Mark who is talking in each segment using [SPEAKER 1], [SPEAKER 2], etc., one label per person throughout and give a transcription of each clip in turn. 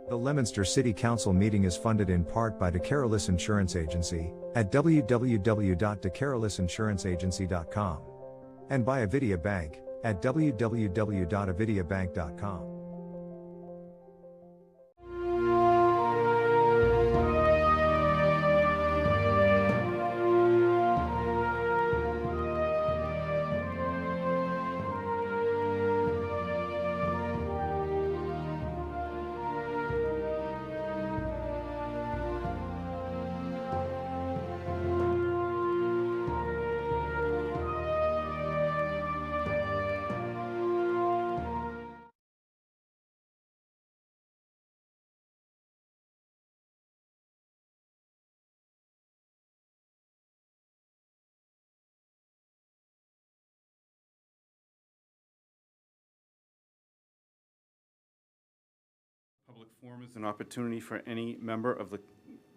[SPEAKER 1] The Leominster City Council meeting is funded in part by DeCarolis Insurance Agency at www.decarolisinsuranceagency.com and by Avidia Bank at www.avidiabank.com.
[SPEAKER 2] Public forum is an opportunity for any member of the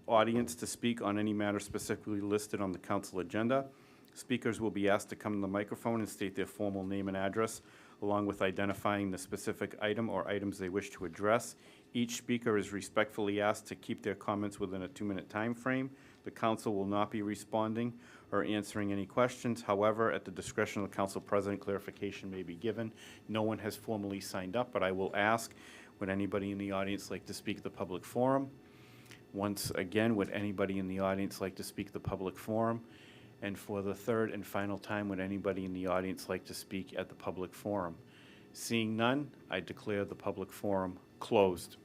[SPEAKER 2] audience to speak on any matter specifically listed on the council agenda. Speakers will be asked to come to the microphone and state their formal name and address, along with identifying the specific item or items they wish to address. Each speaker is respectfully asked to keep their comments within a 2-minute time frame. The council will not be responding or answering any questions. However, at the discretion of the council president, clarification may be given. No one has formally signed up, but I will ask, would anybody in the audience like to speak at the public forum? Once again, would anybody in the audience like to speak at the public forum? And for the third and final time, would anybody in the audience like to speak at the public forum? Seeing none, I declare the public forum closed.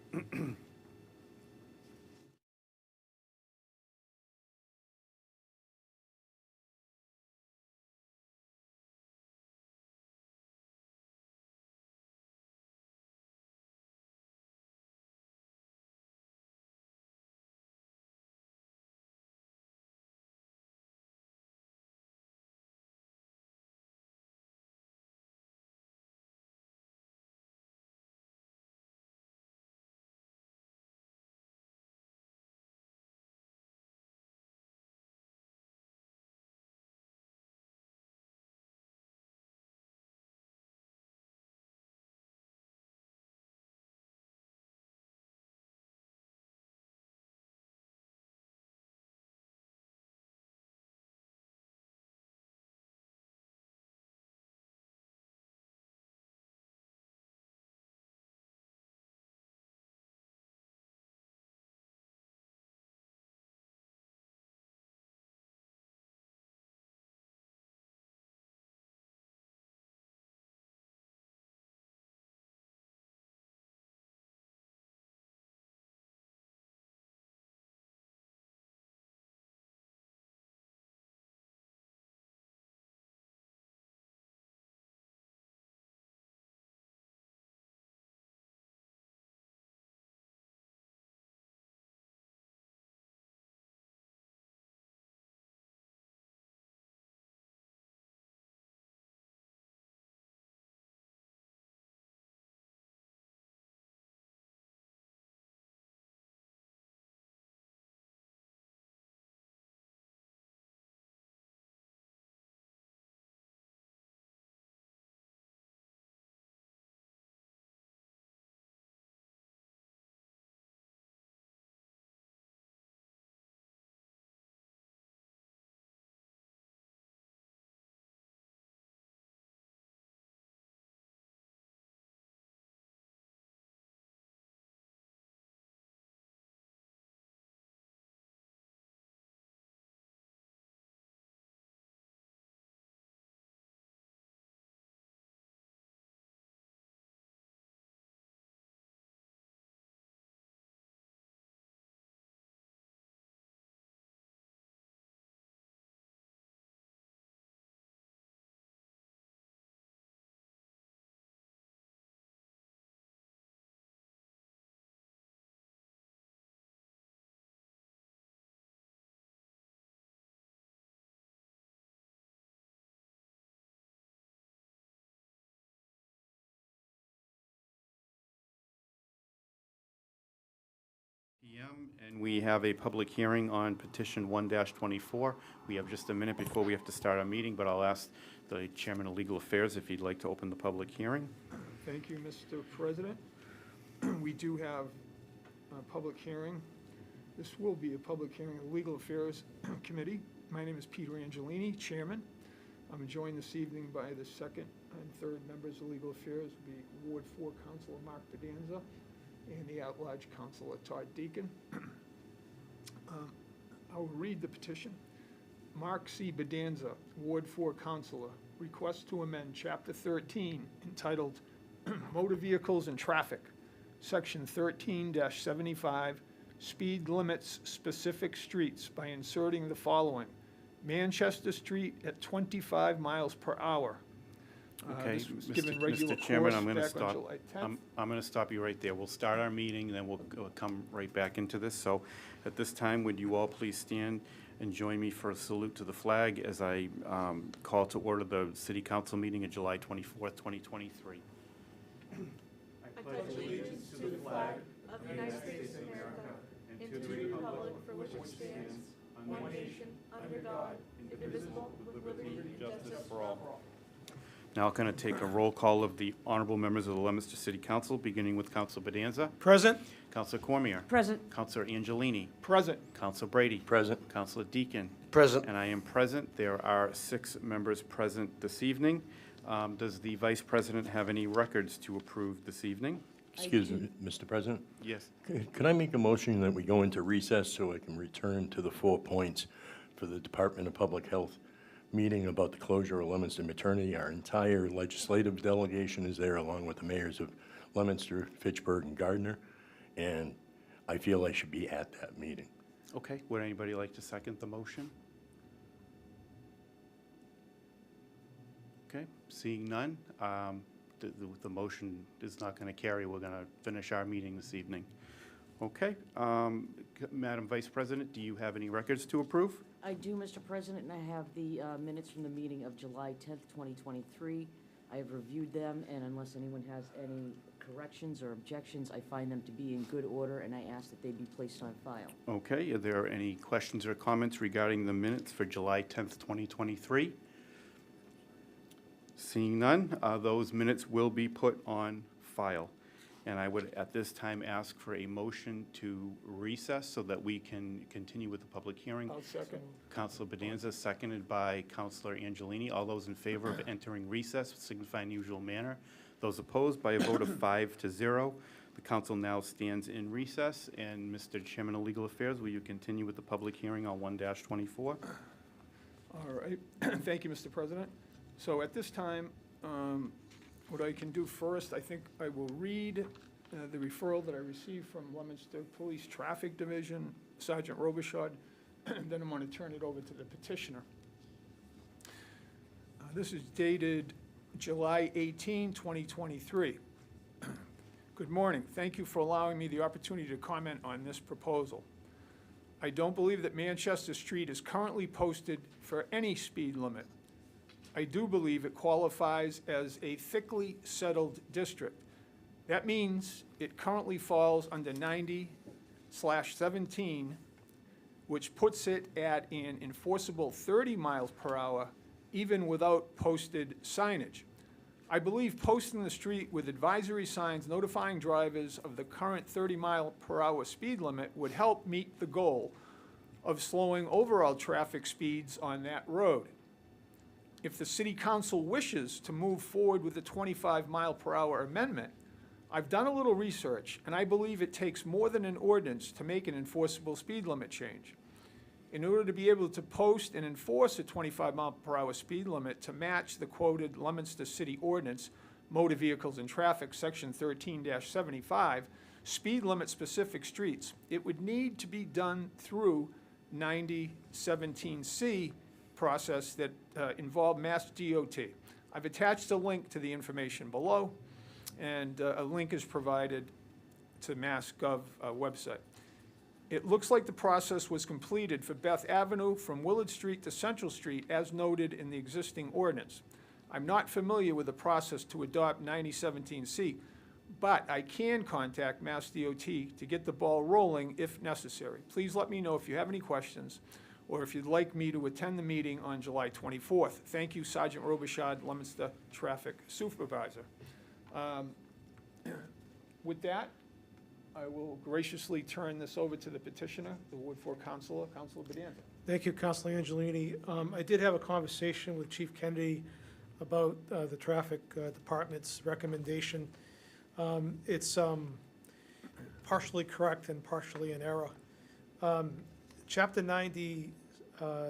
[SPEAKER 2] p.m. and we have a public hearing on petition 1-24. We have just a minute before we have to start our meeting, but I'll ask the Chairman of Legal Affairs if he'd like to open the public hearing.
[SPEAKER 3] Thank you, Mr. President. We do have public hearing. This will be a public hearing of the Legal Affairs Committee. My name is Peter Angelini, Chairman. I'm joined this evening by the second and third members of Legal Affairs, will be Ward 4 Councilor Mark Bedanza and the at-large Councilor Todd Deacon. I will read the petition. Mark C. Bedanza, Ward 4 Councilor, requests to amend Chapter 13 entitled Motor Vehicles and Traffic, Section 13-75, Speed Limits Specific Streets by inserting the following: Manchester Street at 25 miles per hour.
[SPEAKER 2] Okay,
[SPEAKER 3] This was given regular
[SPEAKER 2] Mr. Chairman,
[SPEAKER 3] course
[SPEAKER 2] I'm going to
[SPEAKER 3] back on
[SPEAKER 2] stop.
[SPEAKER 3] July 10th.
[SPEAKER 2] I'm going to stop you right there. We'll start our meeting, then we'll come right back into this. So at this time, would you all please stand and join me for a salute to the flag as I call to order the City Council meeting of July 24th, 2023.
[SPEAKER 4] I pledge allegiance to the flag of the United States of America and to the republic for which it stands, one nation, under God, indivisible, with liberty and justice for all.
[SPEAKER 2] Now I'm going to take a roll call of the honorable members of the Leominster City Council, beginning with Councilor Bedanza,
[SPEAKER 3] Present.
[SPEAKER 2] Councilor Cormier,
[SPEAKER 4] Present.
[SPEAKER 2] Councilor Angelini,
[SPEAKER 3] Present.
[SPEAKER 2] Councilor Brady,
[SPEAKER 5] Present.
[SPEAKER 2] Councilor Deacon,
[SPEAKER 5] Present.
[SPEAKER 2] and I am present. There are 6 members present this evening. Does the Vice President have any records to approve this evening?
[SPEAKER 5] Excuse me, Mr. President.
[SPEAKER 2] Yes.
[SPEAKER 5] Could I make a motion that we go into recess so I can return to the 4 points for the Department of Public Health meeting about the closure of Leominster Maternity? Our entire legislative delegation is there, along with the mayors of Leominster, Fitchburg, and Gardner, and I feel I should be at that meeting.
[SPEAKER 2] Okay. Would anybody like to second the motion? Okay. Seeing none, the motion is not going to carry. We're going to finish our meeting this evening. Okay. Madam Vice President, do you have any records to approve?
[SPEAKER 6] I do, Mr. President, and I have the minutes from the meeting of July 10th, 2023. I have reviewed them, and unless anyone has any corrections or objections, I find them to be in good order, and I ask that they be placed on file.
[SPEAKER 2] Okay. Are there any questions or comments regarding the minutes for July 10th, 2023? Seeing none, those minutes will be put on file. And I would, at this time, ask for a motion to recess so that we can continue with the public hearing.
[SPEAKER 3] I'll second.
[SPEAKER 2] Councilor Bedanza, seconded by Councilor Angelini. All those in favor of entering recess signify in usual manner. Those opposed, by a vote of 5-0. The council now stands in recess. And Mr. Chairman of Legal Affairs, will you continue with the public hearing on 1-24?
[SPEAKER 3] All right. Thank you, Mr. President. So at this time, what I can do first, I think I will read the referral that I received from Leominster Police Traffic Division, Sergeant Robichaud, and then I'm going to turn it over to the petitioner. This is dated July 18, 2023. Good morning. Thank you for allowing me the opportunity to comment on this proposal. I don't believe that Manchester Street is currently posted for any speed limit. I do believe it qualifies as a thickly settled district. That means it currently falls under 90/17, which puts it at an enforceable 30 miles per hour, even without posted signage. I believe posting the street with advisory signs notifying drivers of the current 30 mile per hour speed limit would help meet the goal of slowing overall traffic speeds on that road. If the City Council wishes to move forward with the 25 mile per hour amendment, I've done a little research, and I believe it takes more than an ordinance to make an enforceable speed limit change. In order to be able to post and enforce a 25 mile per hour speed limit to match the quoted Leominster City Ordinance, Motor Vehicles and Traffic, Section 13-75, speed limit specific streets, it would need to be done through 9017C process that involved Mass DOT. I've attached a link to the information below, and a link is provided to MassGov website. It looks like the process was completed for Beth Avenue from Willard Street to Central Street as noted in the existing ordinance. I'm not familiar with the process to adopt 9017C, but I can contact Mass DOT to get the ball rolling if necessary. Please let me know if you have any questions or if you'd like me to attend the meeting on July 24th. Thank you, Sergeant Robichaud, Leominster Traffic Supervisor. With that, I will graciously turn this over to the petitioner, the Ward 4 Councilor, Councilor Bedanza.
[SPEAKER 7] Thank you, Councilor Angelini. I did have a conversation with Chief Kennedy about the Traffic Department's recommendation. It's partially correct and partially in error. Chapter 90,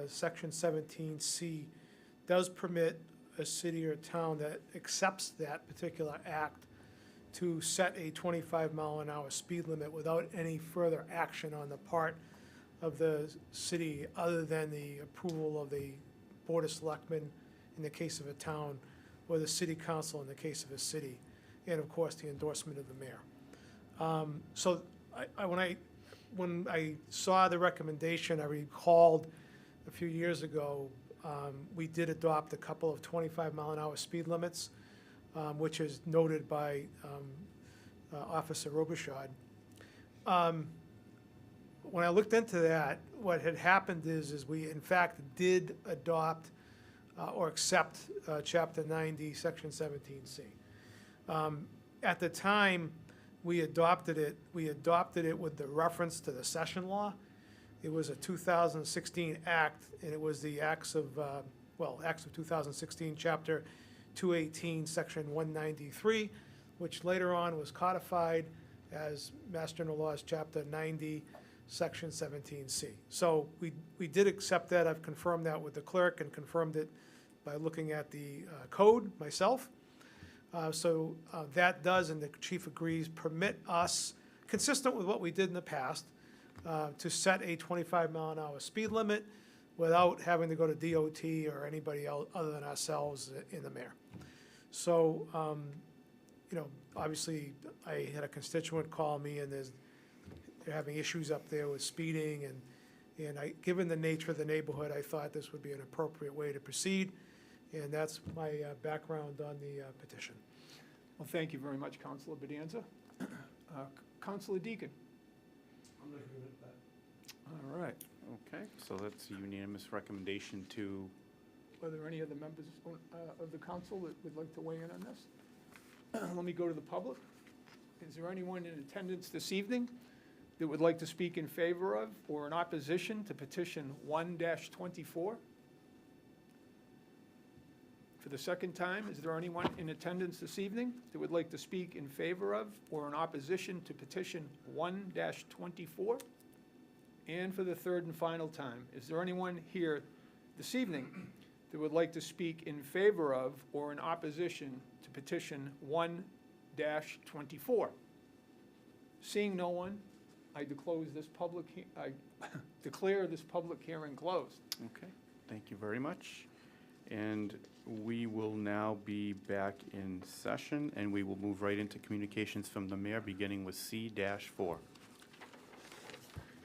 [SPEAKER 7] Section 17C does permit a city or town that accepts that particular act to set a 25-mile-an-hour speed limit without any further action on the part of the city other than the approval of the Board of Selectmen in the case of a town, or the City Council in the case of a city, and of course, the endorsement of the mayor. So when I saw the recommendation, I recalled a few years ago, we did adopt a couple of 25-mile-an-hour speed limits, which is noted by Officer Robichaud. When I looked into that, what had happened is we in fact did adopt or accept Chapter 90, Section 17C. At the time we adopted it with the reference to the session law. It was a 2016 act, and it was the Acts of 2016, Chapter 218, Section 193, which later on was codified as Mass General Laws, Chapter 90, Section 17C. So we did accept that. I've confirmed that with the clerk and confirmed it by looking at the code myself. So that does, and the chief agrees, permit us, consistent with what we did in the past, to set a 25-mile-an-hour speed limit without having to go to DOT or anybody else other than ourselves in the mayor. So, obviously, I had a constituent call me, and they're having issues up there with speeding, and given the nature of the neighborhood, I thought this would be an appropriate way to proceed, and that's my background on the petition.
[SPEAKER 3] Well, thank you very much, Councilor Bedanza. Councilor Deacon.
[SPEAKER 7] I'm going to agree with that.
[SPEAKER 3] All right.
[SPEAKER 2] Okay, so that's a unanimous recommendation to,
[SPEAKER 3] Are there any other members of the council that would like to weigh in on this? Let me go to the public. Is there anyone in attendance this evening that would like to speak in favor of or in opposition to petition 1-24? For the second time, is there anyone in attendance this evening that would like to speak in favor of or in opposition to petition 1-24? And for the third and final time, is there anyone here this evening that would like to speak in favor of or in opposition to petition 1-24? Seeing no one, I declare this public hearing closed.
[SPEAKER 2] okay, thank you very much. And we will now be back in session, and we will move right into communications from the mayor, beginning with C-4.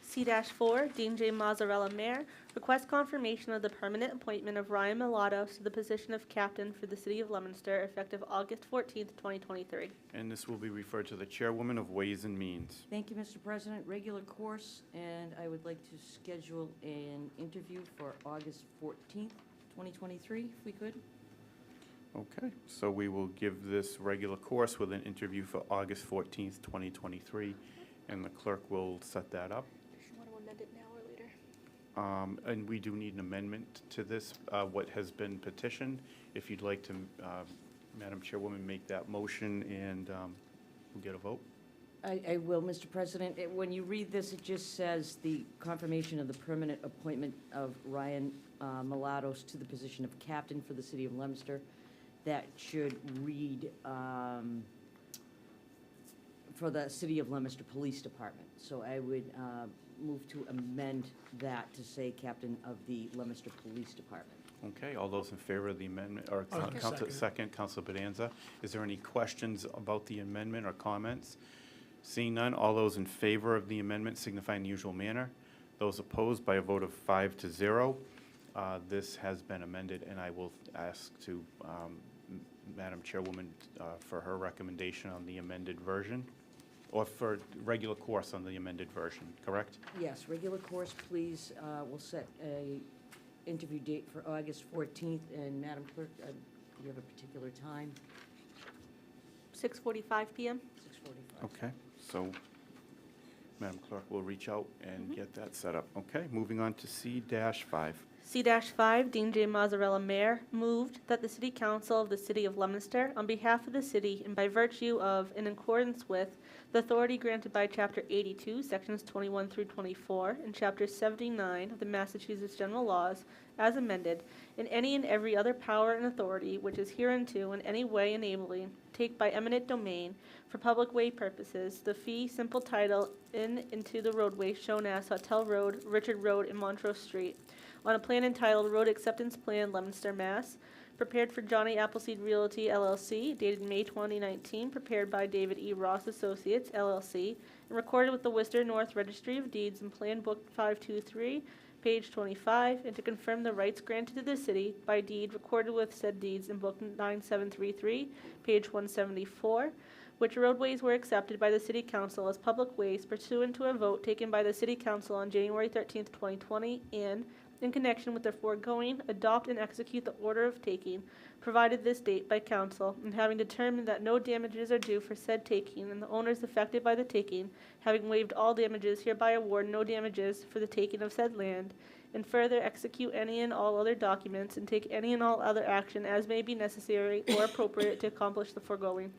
[SPEAKER 8] C-4, Dean J. Mazzarella, Mayor, request confirmation of the permanent appointment of Ryan Mulattos to the position of captain for the City of Leominster effective August 14th, 2023.
[SPEAKER 2] And this will be referred to the chairwoman of Ways and Means.
[SPEAKER 6] Thank you, Mr. President. Regular course, and I would like to schedule an interview for August 14th, 2023, if we could.
[SPEAKER 2] Okay, so we will give this regular course with an interview for August 14th, 2023, and the clerk will set that up.
[SPEAKER 4] Does she want to amend it now or later?
[SPEAKER 2] And we do need an amendment to this, what has been petitioned. If you'd like to, Madam Chairwoman, make that motion, and we'll get a vote.
[SPEAKER 6] I will, Mr. President. When you read this, it just says the confirmation of the permanent appointment of Ryan Mulattos to the position of captain for the City of Leominster. That should read for the City of Leominster Police Department. So I would move to amend that to say captain of the Leominster Police Department.
[SPEAKER 2] Okay, all those in favor of the amendment, or
[SPEAKER 7] Second.
[SPEAKER 2] second, Council Bedanza. Is there any questions about the amendment or comments? Seeing none, all those in favor of the amendment signify in the usual manner. Those opposed by a vote of 5-0. This has been amended, and I will ask to Madam Chairwoman for her recommendation on the amended version, or for regular course on the amended version, correct?
[SPEAKER 6] Yes, regular course, please. We'll set a interview date for August 14th, and Madam Clerk, do you have a particular time?
[SPEAKER 8] 6:45 p.m.
[SPEAKER 6] 6:45.
[SPEAKER 2] Okay, so Madam Clerk will reach out and get that set up. Okay, moving on to C-5.
[SPEAKER 8] C-5, Dean J. Mazzarella, Mayor, moved that the City Council of the City of Leominster, on behalf of the city and by virtue of, in accordance with, the authority granted by Chapter 82, Sections 21 through 24, and Chapter 79 of the Massachusetts General Laws, as amended, in any and every other power and authority which is hereunto in any way enabling, take by eminent domain, for public way purposes, the fee simple title in into the roadway shown as Hotel Road, Richard Road, and Montrose Street, on a plan entitled Road Acceptance Plan, Leominster, Mass., prepared for Johnny Appleseed Realty, LLC, dated May 2019, prepared by David E. Ross Associates, LLC, and recorded with the Worcester North Registry of Deeds and Plan Book 523, page 25, and to confirm the rights granted to the city by deed recorded with said deeds in Book 9733, page 174, which roadways were accepted by the City Council as public ways pursuant to a vote taken by the City Council on January 13, 2020, and, in connection with the foregoing, adopt and execute the order of taking, provided this date by council, and having determined that no damages are due for said taking, and the owners affected by the taking, having waived all damages, hereby award no damages for the taking of said land, and further execute any and all other documents, and take any and all other action as may be necessary or appropriate to accomplish the foregoing.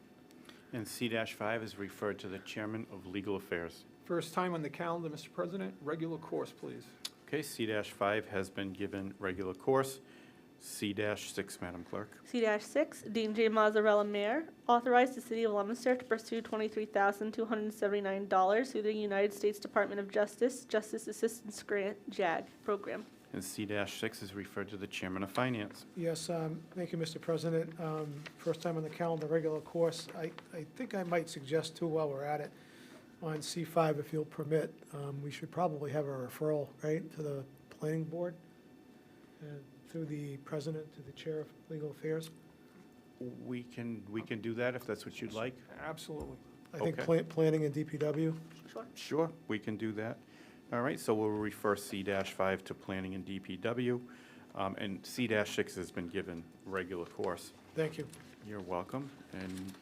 [SPEAKER 2] And C-5 is referred to the Chairman of Legal Affairs.
[SPEAKER 3] First time on the calendar, Mr. President. Regular course, please.
[SPEAKER 2] Okay, C-5 has been given regular course. C-6, Madam Clerk.
[SPEAKER 8] C-6, Dean J. Mazzarella, Mayor, authorized the City of Leominster to pursue $23,279 through the United States Department of Justice Justice Assistance Grant, JAG, program.
[SPEAKER 2] And C-6 is referred to the Chairman of Finance.
[SPEAKER 7] Yes, thank you, Mr. President. First time on the calendar, regular course. I think I might suggest, too, while we're at it, on C5, if you'll permit, we should probably have a referral, right, to the planning board, through the president, to the chair of legal affairs.
[SPEAKER 2] We can do that if that's what you'd like.
[SPEAKER 3] Absolutely.
[SPEAKER 7] I think
[SPEAKER 2] Okay.
[SPEAKER 7] planning and DPW.
[SPEAKER 8] Sure.
[SPEAKER 2] Sure, we can do that. All right, so we'll refer C-5 to Planning and DPW, and C-6 has been given regular course.
[SPEAKER 7] Thank you.
[SPEAKER 2] You're welcome. And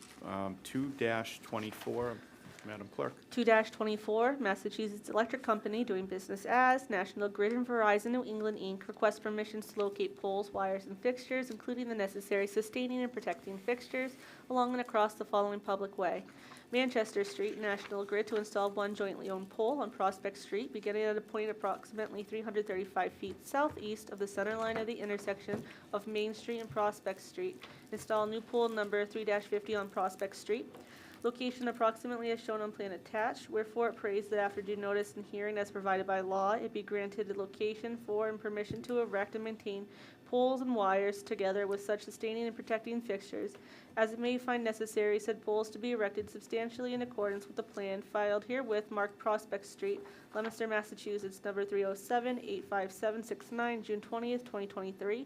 [SPEAKER 2] 2-24, Madam Clerk.
[SPEAKER 8] 2-24, Massachusetts Electric Company doing business as National Grid and Verizon New England, Inc. request permissions to locate poles, wires, and fixtures, including the necessary sustaining and protecting fixtures, along and across the following public way. Manchester Street, National Grid to install one jointly owned pole on Prospect Street, beginning at a point approximately 335 feet southeast of the center line of the intersection of Main Street and Prospect Street. Install new pole number 3-50 on Prospect Street. Location approximately as shown on plan attached, wherefore it prays that after due notice and hearing as provided by law, it be granted the location for and permission to erect and maintain poles and wires together with such sustaining and protecting fixtures as it may find necessary, said poles to be erected substantially in accordance with the plan filed herewith marked Prospect Street, Leominster, Massachusetts, number 307-85769, June 20th, 2023.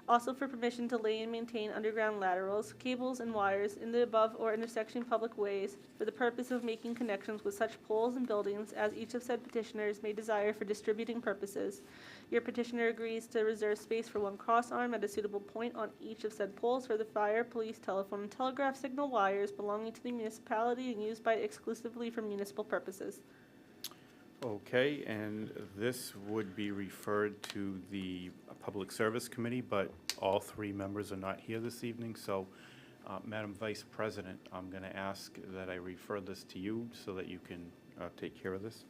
[SPEAKER 8] Also for permission to lay and maintain underground laterals, cables, and wires in the above or intersection public ways for the purpose of making connections with such poles and buildings as each of said petitioners may desire for distributing purposes. Your petitioner agrees to reserve space for one cross arm at a suitable point on each of said poles for the fire, police, telephone, and telegraph signal wires belonging to the municipality and used by it exclusively for municipal purposes.
[SPEAKER 2] Okay, and this would be referred to the Public Service Committee, but all three members are not here this evening, so Madam Vice President, I'm going to ask that I refer this to you so that you can take care of this.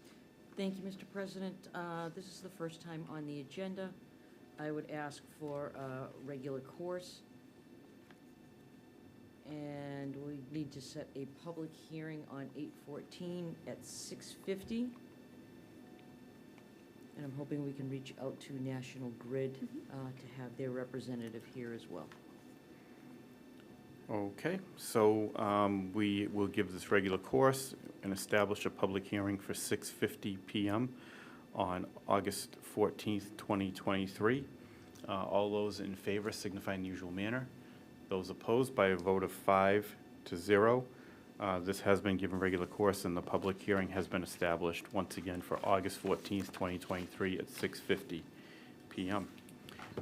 [SPEAKER 6] Thank you, Mr. President. This is the first time on the agenda. I would ask for a regular course. And we need to set a public hearing on 8/14 at 6:50. And I'm hoping we can reach out to National Grid to have their representative here as well.
[SPEAKER 2] Okay, so we will give this regular course and establish a public hearing for 6:50 p.m. on August 14th, 2023. All those in favor signify in the usual manner. Those opposed by a vote of 5-0. This has been given regular course and the public hearing has been established once again for August 14th, 2023 at 6:50 p.m.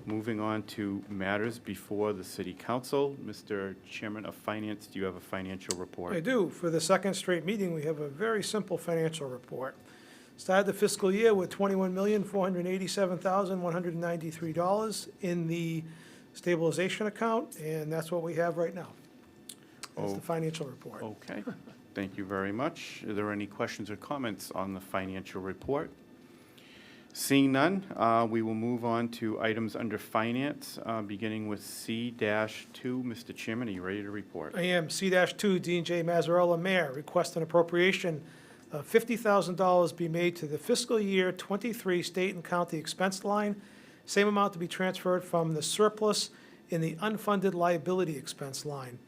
[SPEAKER 2] Moving on to matters before the city council. Mr. Chairman of Finance, do you have a financial report?
[SPEAKER 7] I do. For the second straight meeting, we have a very simple financial report. Started the fiscal year with $21,487,193 in the stabilization account, and that's what we have right now. That's the financial report.
[SPEAKER 2] Okay, thank you very much. Are there any questions or comments on the financial report? Seeing none, we will move on to items under finance, beginning with C-2. Mr. Chairman, are you ready to report?
[SPEAKER 7] I am. C-2, Dean J. Mazzarella, Mayor, request an appropriation of $50,000 be made to the fiscal year '23 state and county expense line, same amount to be transferred from the surplus in the unfunded liability expense line.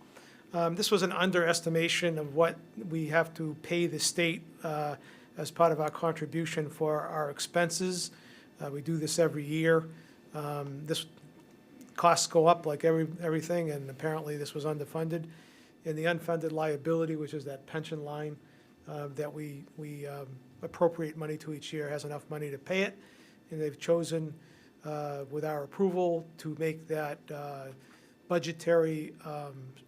[SPEAKER 7] This was an underestimation of what we have to pay the state as part of our contribution for our expenses. We do this every year. This costs go up like everything, and apparently this was underfunded. And the unfunded liability, which is that pension line that we appropriate money to each year, has enough money to pay it. And they've chosen, with our approval, to make that budgetary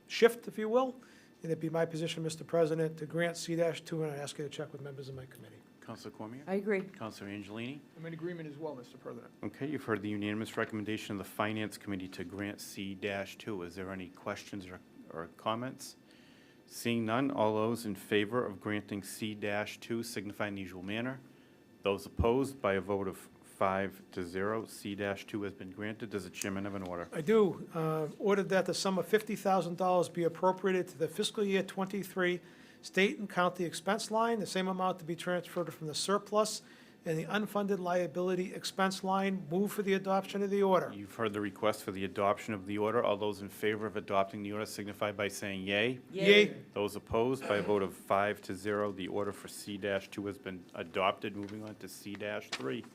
[SPEAKER 7] shift, if you will. And it'd be my position, Mr. President, to grant C-2, and I ask you to check with members of my committee.
[SPEAKER 2] Councilor Cormier?
[SPEAKER 6] I agree.
[SPEAKER 2] Councilor Angelini?
[SPEAKER 3] I'm in agreement as well, Mr. President.
[SPEAKER 2] Okay, you've heard the unanimous recommendation of the Finance Committee to grant C-2. Is there any questions or comments? Seeing none, all those in favor of granting C-2 signify in the usual manner. Those opposed, by a vote of 5-0, C-2 has been granted. Does the chairman have an order?
[SPEAKER 7] I do. Ordered that the sum of $50,000 be appropriated to the fiscal year '23 state and county expense line, the same amount to be transferred from the surplus and the unfunded liability expense line. Move for the adoption of the order.
[SPEAKER 2] You've heard the request for the adoption of the order. All those in favor of adopting the order signify by saying yea.
[SPEAKER 7] Yea.
[SPEAKER 2] Those opposed, by a vote of 5-0, the order for C-2 has been adopted. Moving on to C-3.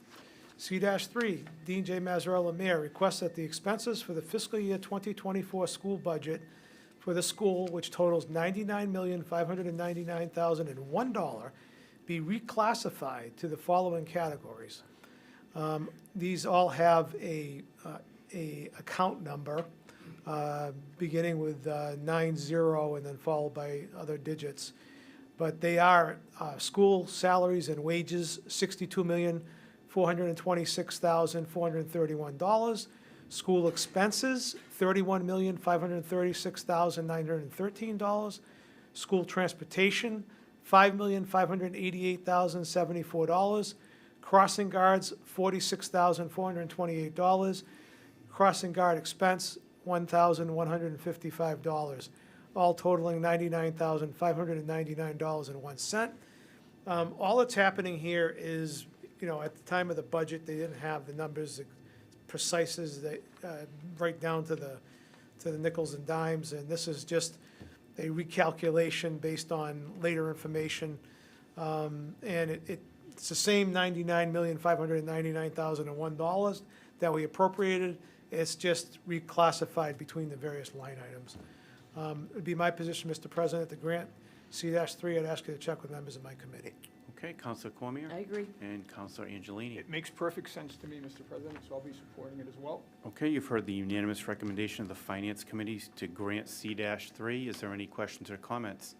[SPEAKER 7] C-3, Dean J. Mazzarella, Mayor, requests that the expenses for the fiscal year 2024 school budget for the school, which totals $99,599,001, be reclassified to the following categories. These all have a account number, beginning with 90 and then followed by other digits. But they are school salaries and wages, $62,426,431. School expenses, $31,536,913. School transportation, $5,588,074. Crossing guards, $46,428. Crossing guard expense, $1,155, all totaling $99,599.01. All that's happening here is, you know, at the time of the budget, they didn't have the numbers precise as they, right down to the nickels and dimes, and this is just a recalculation based on later information. And it's the same $99,599,001 that we appropriated. It's just reclassified between the various line items. It'd be my position, Mr. President, to grant C-3. I'd ask you to check with members of my committee.
[SPEAKER 2] Okay, Councilor Cormier?
[SPEAKER 6] I agree.
[SPEAKER 2] And Councilor Angelini?
[SPEAKER 3] It makes perfect sense to me, Mr. President, so I'll be supporting it as well.
[SPEAKER 2] Okay, you've heard the unanimous recommendation of the Finance Committee to grant C-3. Is there any questions or comments?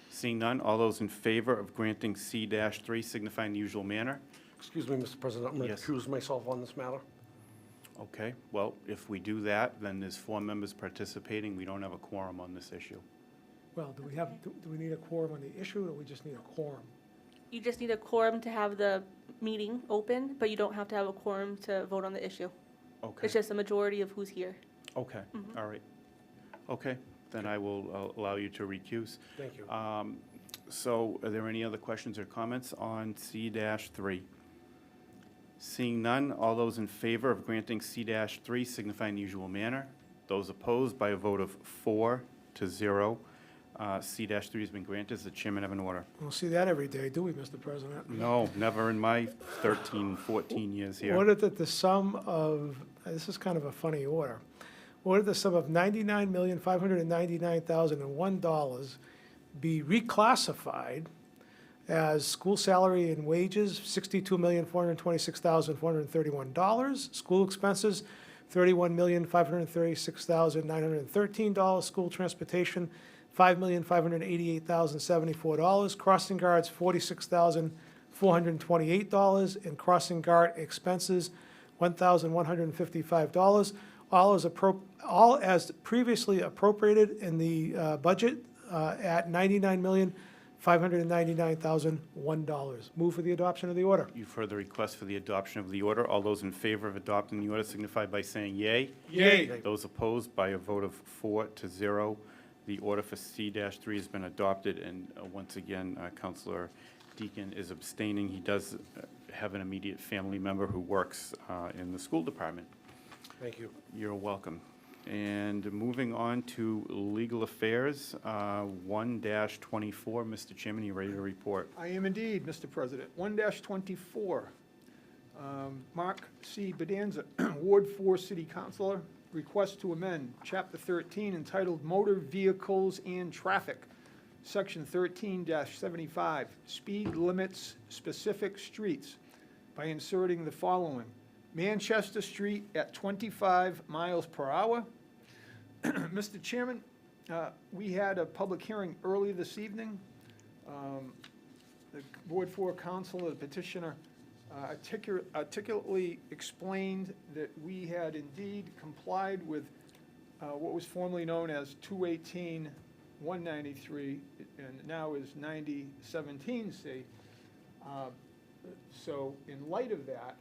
[SPEAKER 2] Seeing none, all those in favor of granting C-3 signify in the usual manner.
[SPEAKER 9] Excuse me, Mr. President, I'm going to
[SPEAKER 2] Yes.
[SPEAKER 9] recuse myself on this matter.
[SPEAKER 2] Okay, well, if we do that, then there's 4 members participating. We don't have a quorum on this issue.
[SPEAKER 7] Well, do we need a quorum on the issue, or do we just need a quorum?
[SPEAKER 8] You just need a quorum to have the meeting open, but you don't have to have a quorum to vote on the issue.
[SPEAKER 2] Okay,
[SPEAKER 8] It's just a majority of who's here.
[SPEAKER 2] okay,
[SPEAKER 8] Mhm.
[SPEAKER 2] all right. Okay, then I will allow you to recuse.
[SPEAKER 9] Thank you.
[SPEAKER 2] So are there any other questions or comments on C-3? Seeing none, all those in favor of granting C-3 signify in the usual manner. Those opposed, by a vote of 4-0, C-3 has been granted. Does the chairman have an order?
[SPEAKER 7] We don't see that every day, do we, Mr. President?
[SPEAKER 2] No, never in my 13, 14 years here.
[SPEAKER 7] Ordered that the sum of, this is kind of a funny order, ordered the sum of $99,599,001 be reclassified as school salary and wages, $62,426,431. School expenses, $31,536,913. School transportation, $5,588,074. Crossing guards, $46,428. And crossing guard expenses, $1,155. All as previously appropriated in the budget at $99,599,001. Move for the adoption of the order.
[SPEAKER 2] You've heard the request for the adoption of the order. All those in favor of adopting the order signify by saying yea.
[SPEAKER 3] Yea.
[SPEAKER 2] Those opposed by a vote of 4-0. The order for C-3 has been adopted, and once again, Counselor Deacon is abstaining. He does have an immediate family member who works in the school department.
[SPEAKER 9] Thank you.
[SPEAKER 2] You're welcome. And moving on to legal affairs, 1-24. Mr. Chairman, you ready to report?
[SPEAKER 3] I am indeed, Mr. President. 1-24. Mark C. Bedanza, Ward 4 City Councilor, request to amend Chapter 13 entitled Motor Vehicles and Traffic, Section 13-75, Speed Limits Specific Streets, by inserting the following: Manchester Street at 25 miles per hour. Mr. Chairman, we had a public hearing early this evening. The Ward 4 Council, the petitioner, articulately explained that we had indeed complied with what was formerly known as 218-193 and now is 9017C. So in light of that,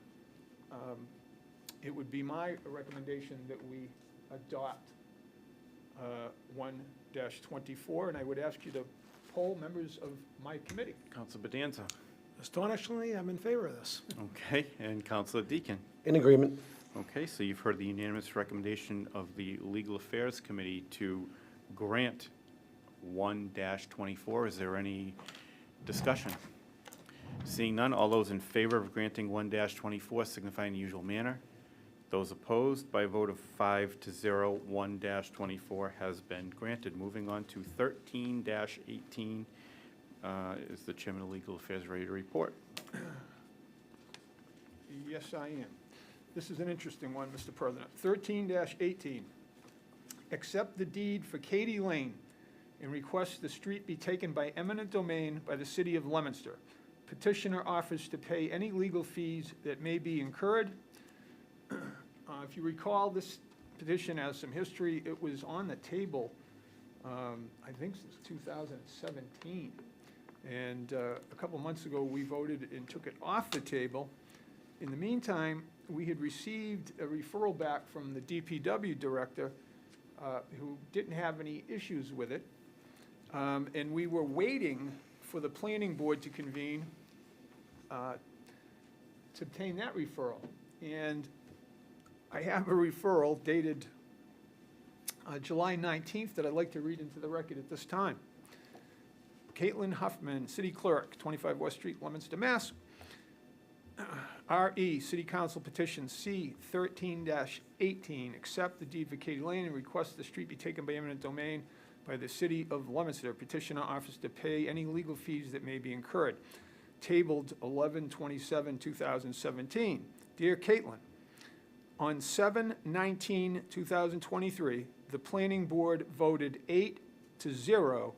[SPEAKER 3] it would be my recommendation that we adopt 1-24, and I would ask you to poll members of my committee.
[SPEAKER 2] Counselor Bedanza.
[SPEAKER 7] Astonishingly, I'm in favor of this.
[SPEAKER 2] Okay, and Counselor Deacon.
[SPEAKER 9] In agreement.
[SPEAKER 2] Okay, so you've heard the unanimous recommendation of the Legal Affairs Committee to grant 1-24. Is there any discussion? Seeing none, all those in favor of granting 1-24 signify in the usual manner. Those opposed, by a vote of 5-0, 1-24 has been granted. Moving on to 13-18, is the Chairman of Legal Affairs ready to report?
[SPEAKER 3] Yes, I am. This is an interesting one, Mr. President. 13-18, accept the deed for Katy Lane and request the street be taken by eminent domain by the city of Leominster. Petitioner offers to pay any legal fees that may be incurred. If you recall, this petition has some history. It was on the table, I think since 2017. And a couple months ago, we voted and took it off the table. In the meantime, we had received a referral back from the DPW director who didn't have any issues with it. And we were waiting for the planning board to convene to obtain that referral. And I have a referral dated July 19th that I'd like to read into the record at this time. Caitlin Huffman, City Clerk, 25 West Street, Leominster, Mass. R.E. City Council Petition C-13-18, accept the deed for Katy Lane and request the street be taken by eminent domain by the City of Leominster. Petitioner offers to pay any legal fees that may be incurred. Tabled 11/27/2017. Dear Caitlin, on 7/19/2023, the Planning Board voted 8-0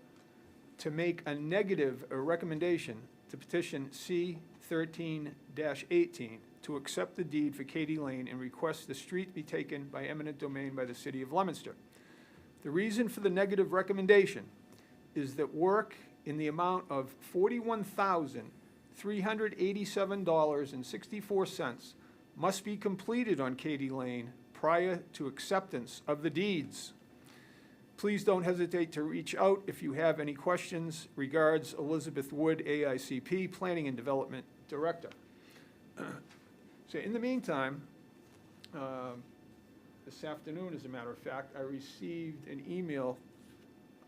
[SPEAKER 3] to make a negative recommendation to petition C-13-18 to accept the deed for Katy Lane and request the street be taken by eminent domain by the City of Leominster. The reason for the negative recommendation is that work in the amount of $41,387.64 must be completed on Katy Lane prior to acceptance of the deeds. Please don't hesitate to reach out if you have any questions. Regards, Elizabeth Wood, AICP, Planning and Development Director. So in the meantime, this afternoon, as a matter of fact, I received an email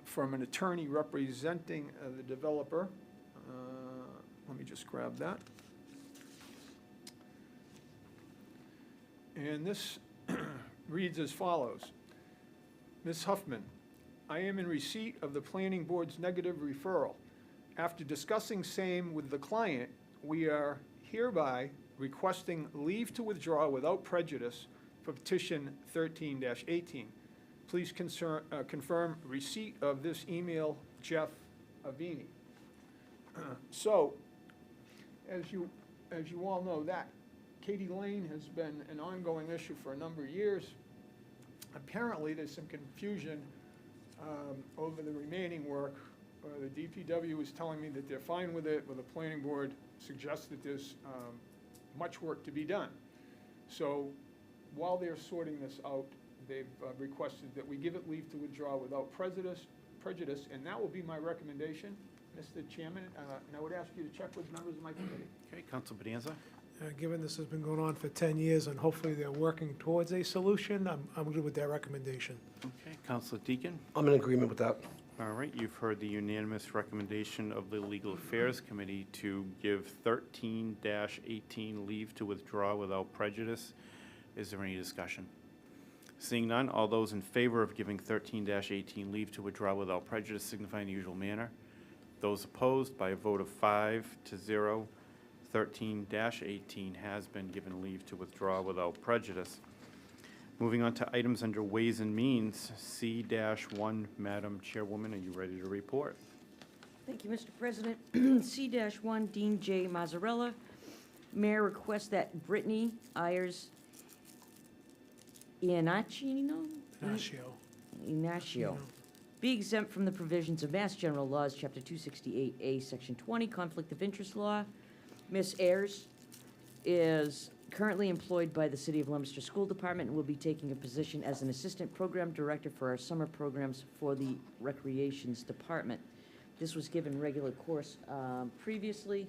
[SPEAKER 3] from an attorney representing the developer. Let me just grab that. And this reads as follows. Ms. Huffman, I am in receipt of the Planning Board's negative referral. After discussing same with the client, we are hereby requesting leave to withdraw without prejudice for petition 13-18. Please confirm receipt of this email, Jeff Avini. So, as you all know, that Katie Lane has been an ongoing issue for a number of years. Apparently, there's some confusion over the remaining work. The DPW is telling me that they're fine with it, but the planning board suggests that there's much work to be done. So while they're sorting this out, they've requested that we give it leave to withdraw without prejudice, and that will be my recommendation, Mr. Chairman. And I would ask you to check with members of my committee.
[SPEAKER 2] Okay, Council Bonanza?
[SPEAKER 7] Given this has been going on for 10 years and hopefully they're working towards a solution, I'm good with that recommendation.
[SPEAKER 2] Okay, Councilor Deacon?
[SPEAKER 9] I'm in agreement with that.
[SPEAKER 2] All right, you've heard the unanimous recommendation of the Legal Affairs Committee to give 13-18 leave to withdraw without prejudice. Is there any discussion? Seeing none, all those in favor of giving 13-18 leave to withdraw without prejudice signify in the usual manner. Those opposed, by a vote of 5-0, 13-18 has been given leave to withdraw without prejudice. Moving on to items under Ways and Means, C-1, Madam Chairwoman, are you ready to report?
[SPEAKER 6] Thank you, Mr. President. C-1, Dean J. Mazzarella. Mayor requests that Brittany Ayers Iannaccio be exempt from the provisions of Mass General Laws, Chapter 268A, Section 20, Conflict of Interest Law. Ms. Ayers is currently employed by the City of Leominster School Department and will be taking a position as an Assistant Program Director for our summer programs for the Recreations Department. This was given regular course previously,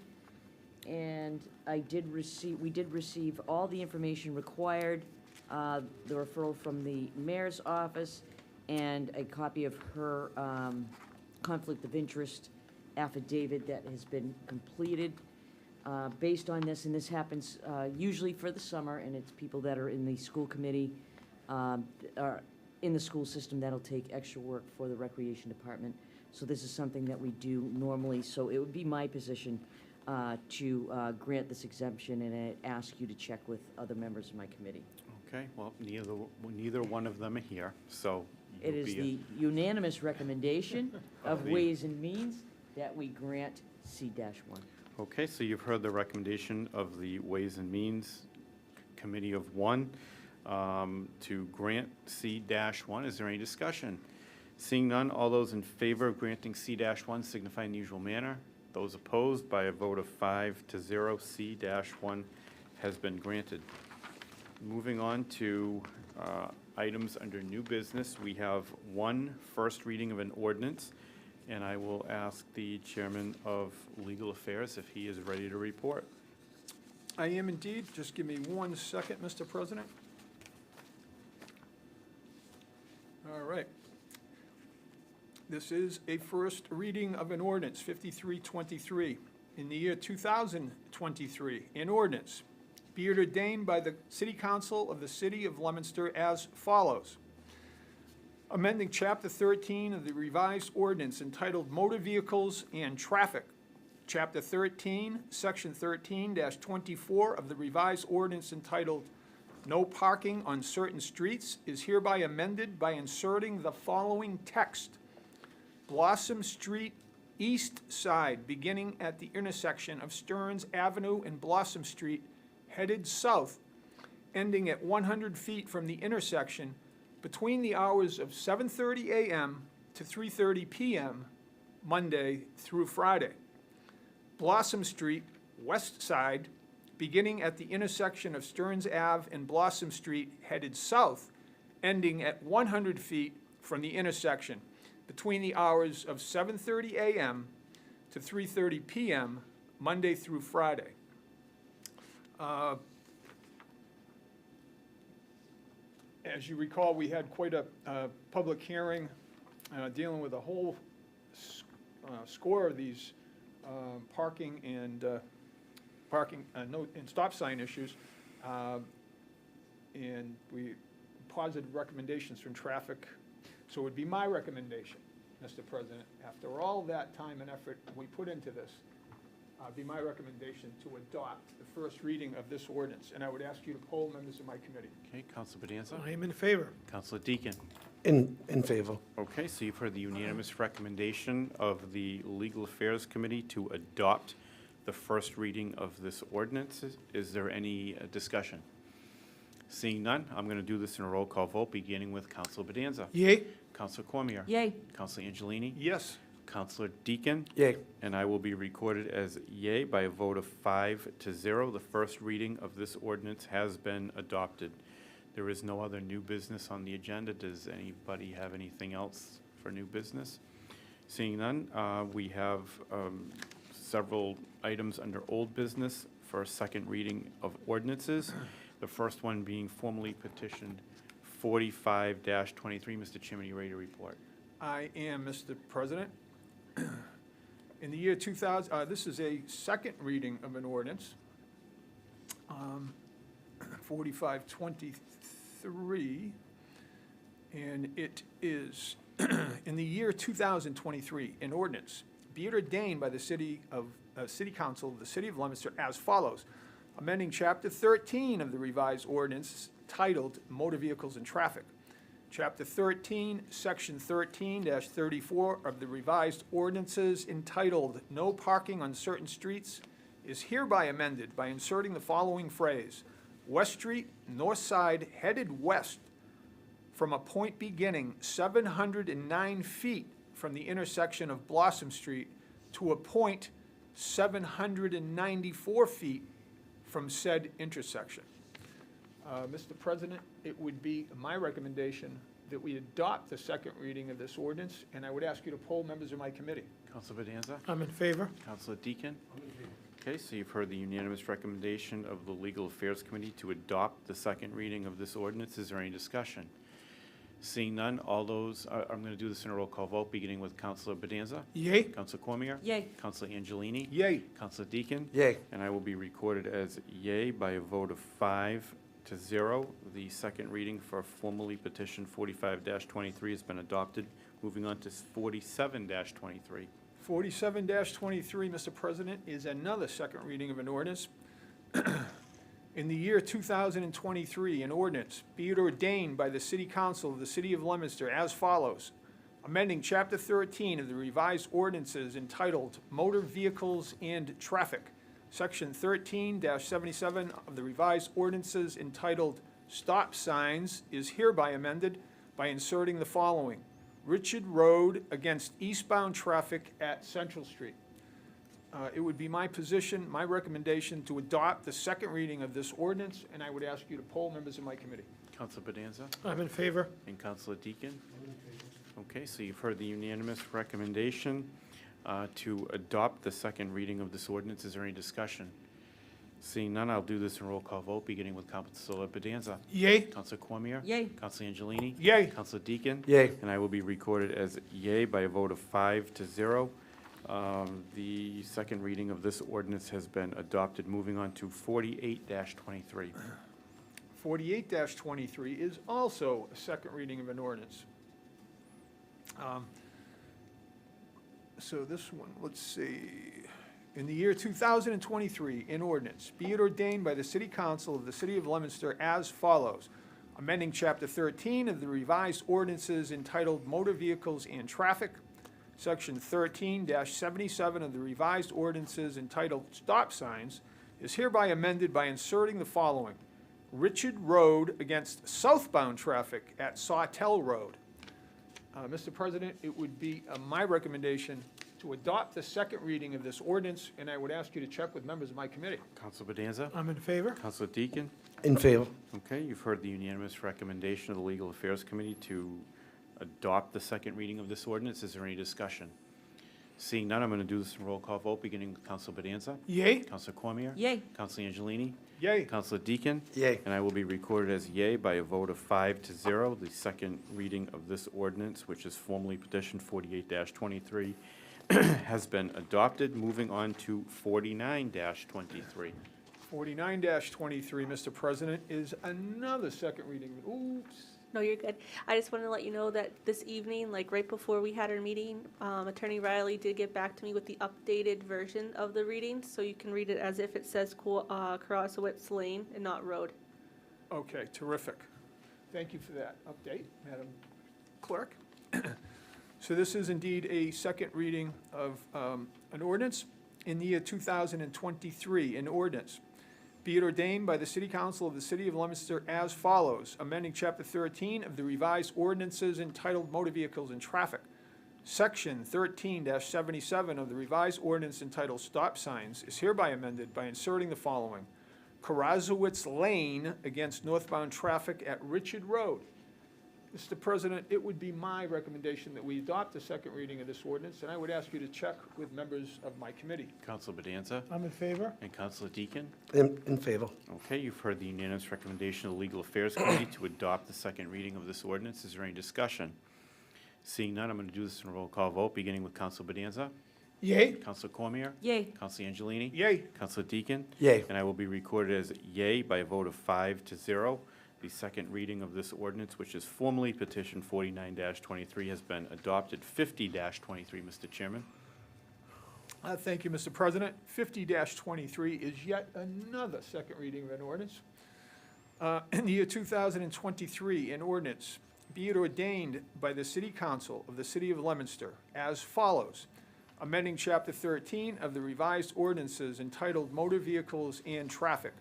[SPEAKER 6] and we did receive all the information required, the referral from the Mayor's office, and a copy of her conflict of interest affidavit that has been completed. Based on this, and this happens usually for the summer, and it's people that are in the school committee, are in the school system that'll take extra work for the recreation department. So this is something that we do normally, so it would be my position to grant this exemption, and I ask you to check with other members of my committee.
[SPEAKER 2] Okay, well, neither one of them are here, so.
[SPEAKER 6] It is the unanimous recommendation of Ways and Means that we grant C-1.
[SPEAKER 2] Okay, so you've heard the recommendation of the Ways and Means Committee of One to grant C-1. Is there any discussion? Seeing none, all those in favor of granting C-1 signify in the usual manner. Those opposed, by a vote of 5-0, C-1 has been granted. Moving on to items under new business, we have one first reading of an ordinance, and I will ask the Chairman of Legal Affairs if he is ready to report.
[SPEAKER 3] I am indeed. Just give me 1 second, Mr. President. All right. This is a first reading of an ordinance, 5323. In the year 2023, an ordinance, be it ordained by the City Council of the City of Leominster as follows. Amending Chapter 13 of the revised ordinance entitled Motor Vehicles and Traffic. Chapter 13, Section 13-24 of the revised ordinance entitled No Parking on Certain Streets is hereby amended by inserting the following text. Blossom Street East Side, beginning at the intersection of Stearns Avenue and Blossom Street, headed south, ending at 100 feet from the intersection, between the hours of 7:30 a.m. to 3:30 p.m., Monday through Friday. Blossom Street, west side, beginning at the intersection of Stearns Ave and Blossom Street, headed south, ending at 100 feet from the intersection, between the hours of 7:30 a.m. to 3:30 p.m., Monday through Friday. As you recall, we had quite a public hearing dealing with a whole score of these parking and stop sign issues, and we positive recommendations from traffic. So it would be my recommendation, Mr. President, after all that time and effort we put into this, be my recommendation to adopt the first reading of this ordinance, and I would ask you to poll members of my committee.
[SPEAKER 2] Okay, Counselor Bedanza?
[SPEAKER 7] I am in favor.
[SPEAKER 2] Counselor Deacon?
[SPEAKER 9] In favor.
[SPEAKER 2] Okay, so you've heard the unanimous recommendation of the Legal Affairs Committee to adopt the first reading of this ordinance. Is there any discussion? Seeing none, I'm going to do this in a roll call vote, beginning with Counselor Bedanza.
[SPEAKER 7] Yay?
[SPEAKER 2] Counselor Cormier.
[SPEAKER 6] Yay.
[SPEAKER 2] Counselor Angelini.
[SPEAKER 3] Yes.
[SPEAKER 2] Counselor Deacon.
[SPEAKER 9] Yay.
[SPEAKER 2] And I will be recorded as yea by a vote of 5-0. The first reading of this ordinance has been adopted. There is no other new business on the agenda. Does anybody have anything else for new business? Seeing none, we have several items under old business for a second reading of ordinances. The first one being formally petitioned 45-23. Mr. Chairman, you ready to report?
[SPEAKER 3] I am, Mr. President. In the year 2000, this is a second reading of an ordinance, 4523, and it is, in the year 2023, an ordinance, be it ordained by the City Council of the City of Leominster as follows, amending Chapter 13 of the revised ordinance titled Motor Vehicles and Traffic. Chapter 13, Section 13-34 of the revised ordinances entitled No Parking on Certain Streets is hereby amended by inserting the following phrase, West Street, north side, headed west from a point beginning 709 feet from the intersection of Blossom Street to a point 794 feet from said intersection. Mr. President, it would be my recommendation that we adopt the second reading of this ordinance, and I would ask you to poll members of my committee.
[SPEAKER 2] Counselor Bedanza?
[SPEAKER 7] I'm in favor.
[SPEAKER 2] Counselor Deacon? Okay, so you've heard the unanimous recommendation of the Legal Affairs Committee to adopt the second reading of this ordinance. Is there any discussion? Seeing none, all those, I'm going to do this in a roll call vote, beginning with Counselor Bedanza.
[SPEAKER 7] Yay?
[SPEAKER 2] Counselor Cormier?
[SPEAKER 6] Yay.
[SPEAKER 2] Counselor Angelini?
[SPEAKER 3] Yay.
[SPEAKER 2] Counselor Deacon?
[SPEAKER 9] Yay.
[SPEAKER 2] And I will be recorded as yea by a vote of 5-0. The second reading for formally petition 45-23 has been adopted. Moving on to 47-23.
[SPEAKER 3] 47-23, Mr. President, is another second reading of an ordinance. In the year 2023, an ordinance, be it ordained by the City Council of the City of Leominster as follows, amending Chapter 13 of the revised ordinances entitled Motor Vehicles and Traffic, Section 13-77 of the revised ordinances entitled Stop Signs is hereby amended by inserting the following, Richard Road against eastbound traffic at Central Street. It would be my position, my recommendation to adopt the second reading of this ordinance, and I would ask you to poll members of my committee.
[SPEAKER 2] Counselor Bedanza?
[SPEAKER 7] I'm in favor.
[SPEAKER 2] And Counselor Deacon? Okay, so you've heard the unanimous recommendation to adopt the second reading of this ordinance. Is there any discussion? Seeing none, I'll do this in roll call vote, beginning with Counselor Bedanza.
[SPEAKER 7] Yay?
[SPEAKER 2] Counselor Cormier?
[SPEAKER 6] Yay.
[SPEAKER 2] Counselor Angelini?
[SPEAKER 3] Yay.
[SPEAKER 2] Counselor Deacon?
[SPEAKER 9] Yay.
[SPEAKER 2] And I will be recorded as yea by a vote of 5-0. The second reading of this ordinance has been adopted. Moving on to 48-23.
[SPEAKER 3] 48-23 is also a second reading of an ordinance. So this one, let's see. In the year 2023, an ordinance, be it ordained by the City Council of the City of Leominster as follows, amending Chapter 13 of the revised ordinances entitled Motor Vehicles and Traffic, Section 13-77 of the revised ordinances entitled Stop Signs is hereby amended by inserting the following, Richard Road against southbound traffic at Sawtell Road. Mr. President, it would be my recommendation to adopt the second reading of this ordinance, and I would ask you to check with members of my committee.
[SPEAKER 2] Counselor Bedanza?
[SPEAKER 7] I'm in favor.
[SPEAKER 2] Counselor Deacon?
[SPEAKER 9] In favor.
[SPEAKER 2] Okay, you've heard the unanimous recommendation of the Legal Affairs Committee to adopt the second reading of this ordinance. Is there any discussion? Seeing none, I'm going to do this in roll call vote, beginning with Counselor Bedanza.
[SPEAKER 7] Yay?
[SPEAKER 2] Counselor Cormier?
[SPEAKER 6] Yay.
[SPEAKER 2] Counselor Angelini?
[SPEAKER 3] Yay.
[SPEAKER 2] Counselor Deacon?
[SPEAKER 9] Yay.
[SPEAKER 2] And I will be recorded as yea by a vote of 5-0. The second reading of this ordinance, which is formally petition 48-23, has been adopted. Moving on to 49-23.
[SPEAKER 3] 49-23, Mr. President, is another second reading. Oops,
[SPEAKER 8] No, you're good. I just wanted to let you know that this evening, like right before we had our meeting, Attorney Riley did get back to me with the updated version of the reading, so you can read it as if it says Karasowitz Lane and not Road.
[SPEAKER 3] Okay, terrific. Thank you for that update, Madam Clerk. So this is indeed a second reading of an ordinance. In the year 2023, an ordinance, be it ordained by the City Council of the City of Leominster as follows, amending Chapter 13 of the revised ordinances entitled Motor Vehicles and Traffic, Section 13-77 of the revised ordinance entitled Stop Signs is hereby amended by inserting the following: Karasowitz Lane against northbound traffic at Richard Road. Mr. President, it would be my recommendation that we adopt the second reading of this ordinance, and I would ask you to check with members of my committee.
[SPEAKER 2] Council Bedanza?
[SPEAKER 7] I'm in favor.
[SPEAKER 2] And Councilor Deacon?
[SPEAKER 9] In favor.
[SPEAKER 2] Okay, you've heard the unanimous recommendation of the Legal Affairs Committee to adopt the second reading of this ordinance. Is there any discussion? Seeing none, I'm going to do this in a roll call vote, beginning with Council Bedanza.
[SPEAKER 7] Yay.
[SPEAKER 2] Councilor Cormier?
[SPEAKER 6] Yay.
[SPEAKER 2] Councilor Angelini?
[SPEAKER 3] Yay.
[SPEAKER 2] Councilor Deacon?
[SPEAKER 9] Yay.
[SPEAKER 2] And I will be recorded as yay by a vote of 5-0. The second reading of this ordinance, which is formally petition 49-23, has been adopted. 50-23, Mr. Chairman.
[SPEAKER 3] Thank you, Mr. President. 50-23 is yet another second reading of an ordinance. In the year 2023, an ordinance, be it ordained by the City Council of the City of Leominster as follows, amending Chapter 13 of the revised ordinances entitled Motor Vehicles and Traffic,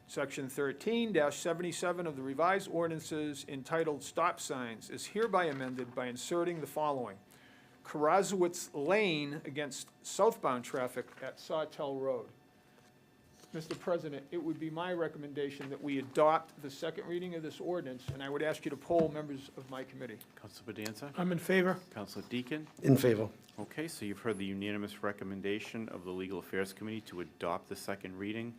[SPEAKER 3] Section 13-77 of the revised ordinances entitled Stop Signs is hereby amended by inserting the following: Karasowitz Lane against southbound traffic at Sawtell Road. Mr. President, it would be my recommendation that we adopt the second reading of this ordinance, and I would ask you to poll members of my committee.
[SPEAKER 2] Councilor Bedanza?
[SPEAKER 7] I'm in favor.
[SPEAKER 2] Councilor Deacon?
[SPEAKER 9] In favor.
[SPEAKER 2] Okay, so you've heard the unanimous recommendation of the Legal Affairs Committee to adopt the second reading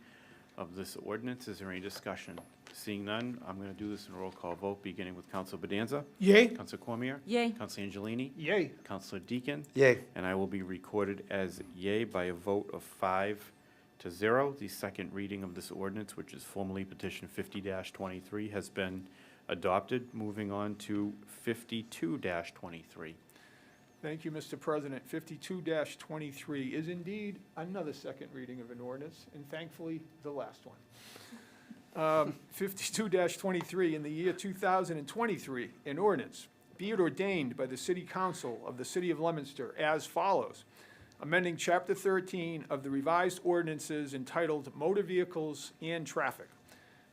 [SPEAKER 2] of this ordinance. Is there any discussion? Seeing none, I'm going to do this in a roll call vote, beginning with Councilor Bedanza.
[SPEAKER 7] Yay.
[SPEAKER 2] Councilor Cormier?
[SPEAKER 6] Yay.
[SPEAKER 2] Councilor Angelini?
[SPEAKER 3] Yay.
[SPEAKER 2] Councilor Deacon?
[SPEAKER 9] Yay.
[SPEAKER 2] And I will be recorded as yay by a vote of 5-0. The second reading of this ordinance, which is formally petition 50-23, has been adopted. Moving on to 52-23.
[SPEAKER 3] Thank you, Mr. President. 52-23 is indeed another second reading of an ordinance, and thankfully, the last one. 52-23, in the year 2023, an ordinance, be it ordained by the City Council of the City of Leominster as follows, amending Chapter 13 of the revised ordinances entitled Motor Vehicles and Traffic,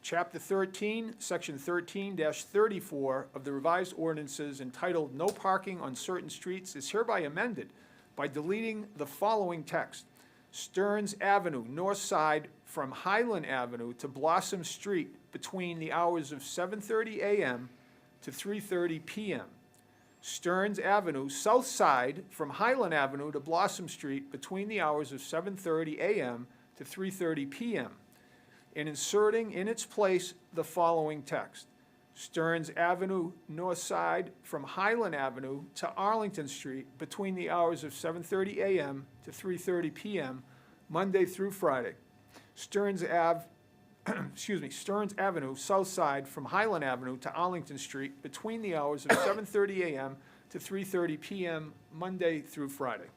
[SPEAKER 3] Chapter 13, Section 13-34 of the revised ordinances entitled No Parking on Certain Streets is hereby amended by deleting the following text: Stearns Avenue, north side from Highland Avenue to Blossom Street between the hours of 7:30 a.m. to 3:30 p.m. Stearns Avenue, south side from Highland Avenue to Blossom Street between the hours of 7:30 a.m. to 3:30 p.m. and inserting in its place the following text: Stearns Avenue, north side from Highland Avenue to Arlington Street between the hours of 7:30 a.m. to 3:30 p.m., Monday through Friday. Stearns Avenue, south side from Highland Avenue to Arlington Street between the hours of 7:30 a.m. to 3:30 p.m., Monday through Friday.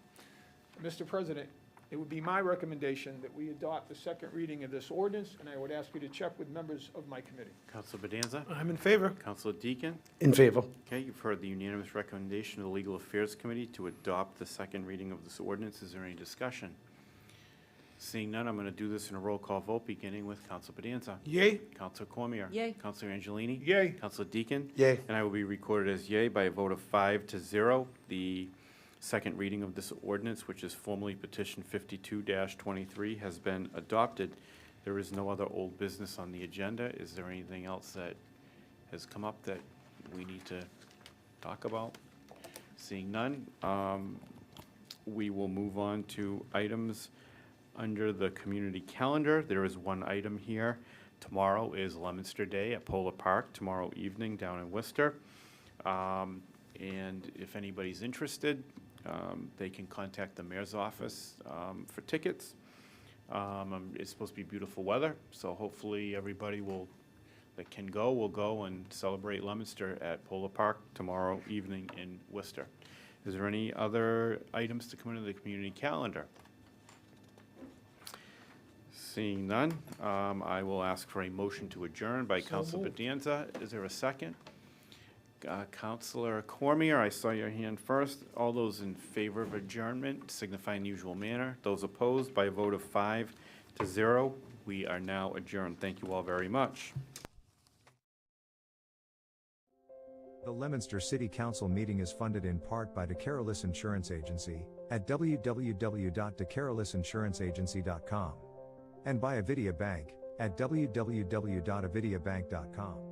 [SPEAKER 3] Mr. President, it would be my recommendation that we adopt the second reading of this ordinance, and I would ask you to check with members of my committee.
[SPEAKER 2] Councilor Bedanza?
[SPEAKER 7] I'm in favor.
[SPEAKER 2] Councilor Deacon?
[SPEAKER 9] In favor.
[SPEAKER 2] Okay, you've heard the unanimous recommendation of the Legal Affairs Committee to adopt the second reading of this ordinance. Is there any discussion? Seeing none, I'm going to do this in a roll call vote, beginning with Councilor Bedanza.
[SPEAKER 7] Yay.
[SPEAKER 2] Councilor Cormier?
[SPEAKER 6] Yay.
[SPEAKER 2] Councilor Angelini?
[SPEAKER 3] Yay.
[SPEAKER 2] Councilor Deacon?
[SPEAKER 9] Yay.
[SPEAKER 2] And I will be recorded as yay by a vote of 5-0. The second reading of this ordinance, which is formally petition 52-23, has been adopted. There is no other old business on the agenda. Is there anything else that has come up that we need to talk about? Seeing none, we will move on to items under the community calendar. There is one item here. Tomorrow is Leominster Day at Polar Park, tomorrow evening down in Worcester. And if anybody's interested, they can contact the mayor's office for tickets. It's supposed to be beautiful weather, so hopefully everybody will that can go will go and celebrate Leominster at Polo Park tomorrow evening in Worcester. Is there any other items to come into the community calendar? Seeing none, I will ask for a motion to adjourn by Councilor Bedanza. Is there a second? Councilor Cormier, I saw your hand first. All those in favor of adjournment signify in the usual manner. Those opposed by a vote of 5-0. We are now adjourned. Thank you all very much.
[SPEAKER 1] The Leominster City Council meeting is funded in part by DeCarolis Insurance Agency at www.decarolisinsuranceagency.com and by Avidia Bank at www.avidiabank.com.